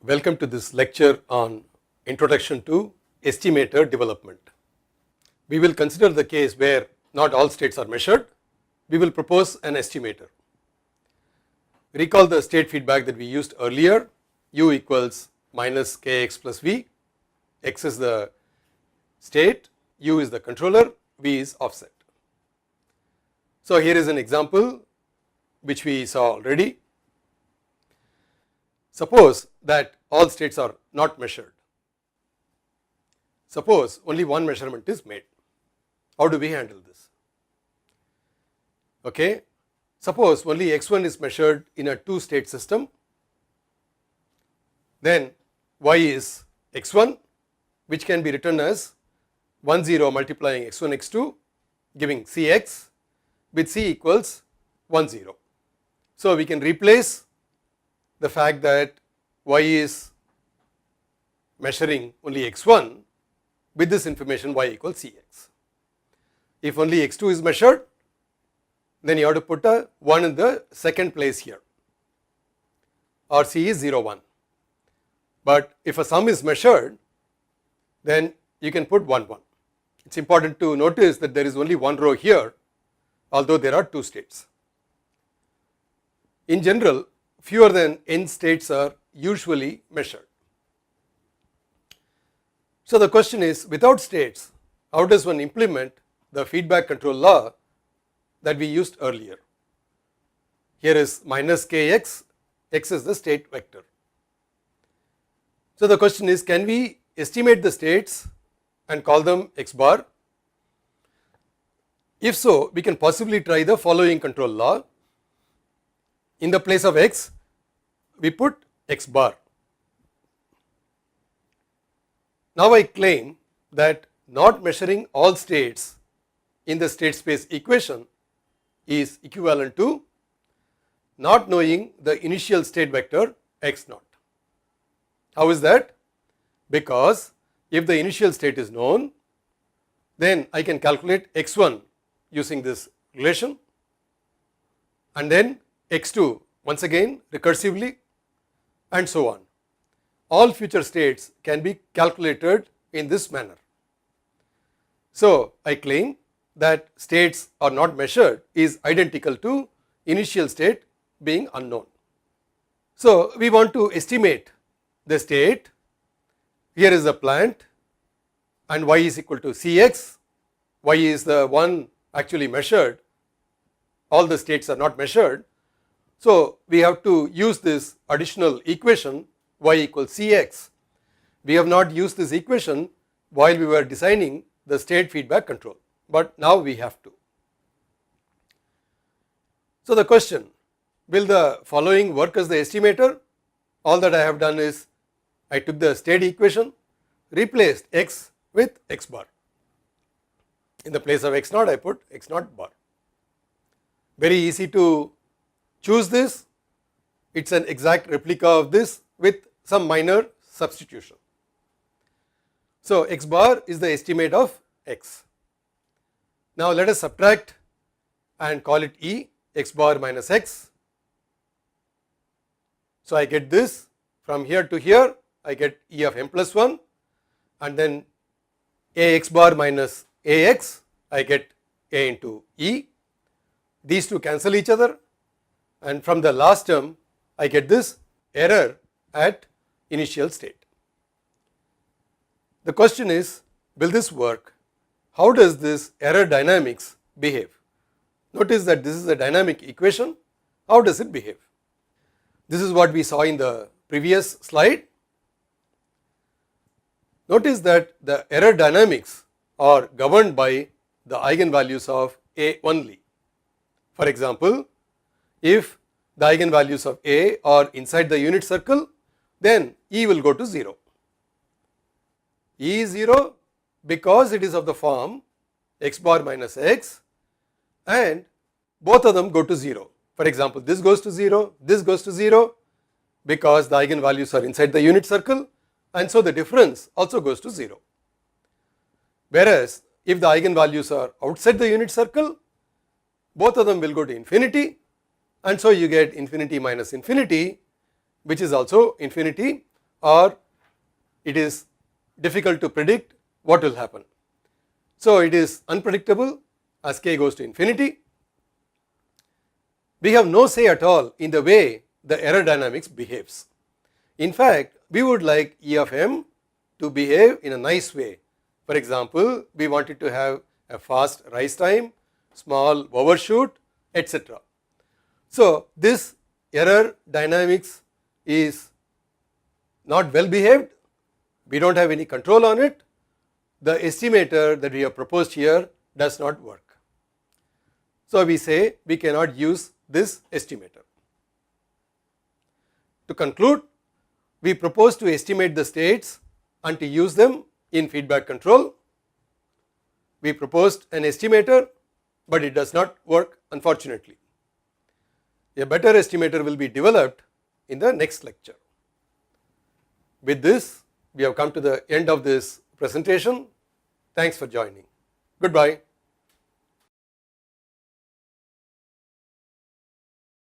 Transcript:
Welcome to this lecture on Introduction to Estimator Development. We will consider the case where not all states are measured. We will propose an estimator. Recall the state feedback that we used earlier. U equals minus kx plus v. X is the state, u is the controller, v is offset. So here is an example which we saw already. Suppose that all states are not measured. Suppose only one measurement is made. How do we handle this? Okay. Suppose only x1 is measured in a two state system, then y is x1, which can be written as 1 0 multiplying x1 x2 giving cx with c equals 1 0. So we can replace the fact that y is measuring only x1 with this information y equals cx. If only x2 is measured, then you have to put a 1 in the second place here, or c is 0 1. But if a sum is measured, then you can put 1 1. It is important to notice that there is only one row here, although there are two states. In general, fewer than n states are usually measured. So the question is, without states, how does one implement the feedback control law that we used earlier? Here is minus kx, x is the state vector. So the question is, can we estimate the states and call them x bar? If so, we can possibly try the following control law. In the place of x, we put x bar. Now I claim that not measuring all states in the state space equation is equivalent to not knowing the initial state vector x naught. How is that? Because if the initial state is known, then I can calculate x1 using this relation, and then x2 once again recursively, and so on. All future states can be calculated in this manner. So I claim that states are not measured is identical to initial state being unknown. So we want to estimate the state. Here is the plant and y is equal to cx. Y is the one actually measured. All the states are not measured. So we have to use this additional equation y equals cx. We have not used this equation while we were designing the state feedback control, but now we have to. So the question, will the following work as the estimator? All that I have done is I took the state equation, replaced x with x bar. In the place of x naught I put x naught bar. Very easy to choose this. It is an exact replica of this with some minor substitution. So x bar is the estimate of x. Now let us subtract and call it E, x bar minus x. So I get this from here to here, I get E of m plus 1, and then a x bar minus ax, I get a into E. These two cancel each other, and from the last term I get this error at initial state. The question is, will this work? How does this error dynamics behave? Notice that this is a dynamic equation. How does it behave? This is what we saw in the previous slide. Notice that the error dynamics are governed by the eigenvalues of A only. For example, if the eigenvalues of A are inside the unit circle, then E will go to 0. E is 0 because it is of the form x bar minus x, and both of them go to 0. For example, this goes to 0, this goes to 0 because the eigenvalues are inside the unit circle, and so the difference also goes to 0. Whereas if the eigenvalues are outside the unit circle, both of them will go to infinity, and so you get infinity minus infinity, which is also infinity, or it is difficult to predict what will happen. So it is unpredictable as k goes to infinity. We have no say at all in the way the error dynamics behaves. In fact, we would like E of m to behave in a nice way. For example, we want it to have a fast rise time, small overshoot, etc. So this error dynamics is not well behaved, we do not have any control on it. The estimator that we have proposed here does not work. So we say we cannot use this estimator. To conclude, we propose to estimate the states and to use them in feedback control. We proposed an estimator, but it does not work, unfortunately. A better estimator will be developed in the next lecture. With this, we have come to the end of this presentation. Thanks for joining. Goodbye.